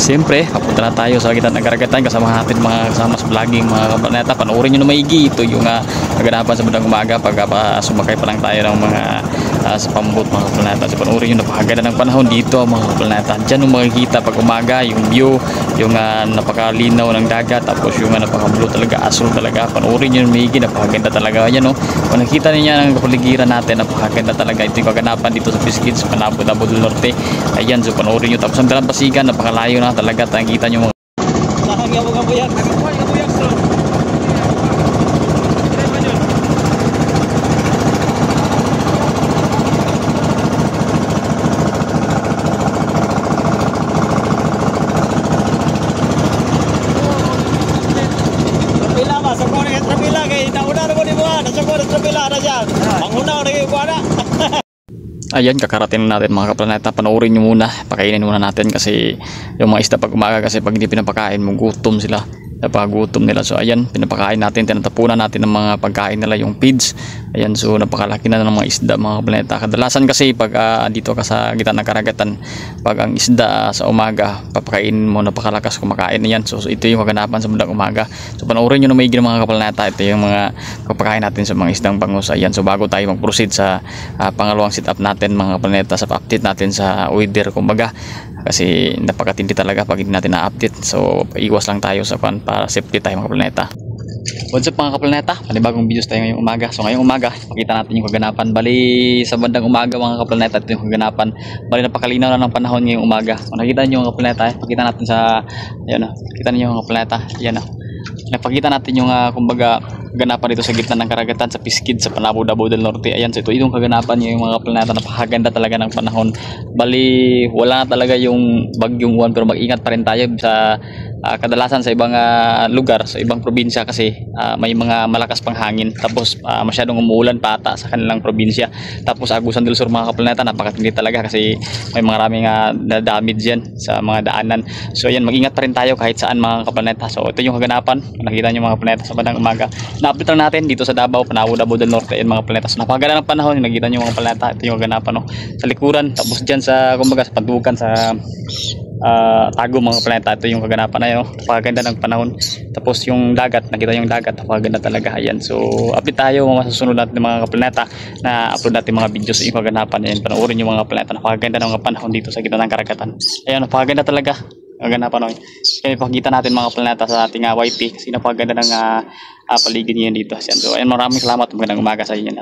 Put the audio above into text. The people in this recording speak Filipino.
Siyempre, papunta na tayo sa gitna ng karagatan kasama natin mga kasama sa vlogging mga kaplaneta. Panoorin nyo na maigi ito yung naganapan sa bandang umaga pag sumakay pa lang tayo ng mga sa pambot mga kaplaneta. So panoorin nyo, napakaganda ng panahon dito mga kaplaneta. Diyan yung makikita pag umaga yung view, yung napakalinaw ng dagat, tapos yung napaka-blue talaga, azul talaga. Panoorin nyo na maigi, napakaganda talaga. Ayan o, kung nakita niyo ng kapaligiran natin, napakaganda talaga. Ito yung kaganapan dito sa Pisquid, sa Panabo del Norte. Ayan, so panoorin nyo. Tapos ang Dalampasigan, napakalayo na talaga. Nakikita nyo mga ayan, kakarating natin mga kaplaneta. Panoorin nyo muna, pakainin muna natin kasi yung mga isda pag umaga, kasi pag hindi pinapakain mo, gutom sila, napagutom nila. So ayan, pinapakain natin, tinatapunan natin ng mga pagkain nila, yung feeds. Ayan, so napakalaki na ng mga isda mga kaplaneta. Kadalasan kasi pag dito ka sa gitna ng karagatan, pag ang isda sa umaga papakainin mo, napakalakas kumakain. Ayan, so ito yung kaganapan sa bandang umaga. So panoorin nyo na maigi mga kaplaneta. Ito yung mga pagpakain natin sa mga isdang bangus. Ayan, so bago tayo mag-proceed sa pangalawang setup natin mga kaplaneta, sa update natin sa weather kumbaga, kasi napakatindi talaga pag hindi natin na-update. So iwas lang tayo sa para safety tayo mga kaplaneta. What's up mga kaplaneta, panibagong videos tayo ngayong umaga. So ngayong umaga, makita natin yung kaganapan. Bali sa bandang umaga mga kaplaneta, ito yung kaganapan. Bali napakalinaw na ng panahon ngayong umaga. Kung nakita nyo mga kaplaneta, pakita natin sa, ayan o, kita nyo mga kaplaneta, ayan o, napakita natin yung kumbaga kaganapan dito sa gitna ng karagatan sa Pisquid, sa Panabo del Norte. Ayan, so ito yung kaganapan yung mga kaplaneta. Napakaganda talaga ng panahon. Bali wala na talaga yung bagyong Juan, pero mag-ingat pa rin tayo sa kadalasan sa ibang lugar, sa ibang probinsya kasi may mga malakas pang hangin, tapos masyadong umuulan pata sa kanilang probinsya. Tapos Agusan del Sur mga kaplaneta, napakatindi talaga kasi may maraming damage yan sa mga daanan. So ayan, mag-ingat pa rin tayo kahit saan mga kaplaneta. So ito yung kaganapan, nakita nyo mga kaplaneta sa bandang umaga. Na-update lang natin dito sa Davao, Panabo del Norte. Ayan mga kaplaneta, so napakaganda ng panahon, nakita nyo mga kaplaneta. Ito yung kaganapan sa likuran, tapos dyan sa kumbaga sa Pantukan, sa Tago mga kaplaneta, ito yung kaganapan na yun. Napakaganda ng panahon. Tapos yung dagat, nakita yung dagat, napakaganda talaga. Ayan, so update tayo mga susunod natin mga kaplaneta, na upload natin mga videos yung kaganapan. Ayan, panoorin yung mga kaplaneta. Napakaganda ng mga panahon dito sa gitna ng karagatan. Ayan, napakaganda talaga kaganapan. Kaya ipakita natin mga kaplaneta sa ating YT kasi napakaganda ng paligid niyan dito. Ayan, so ayan, maraming salamat, magandang umaga sa inyo.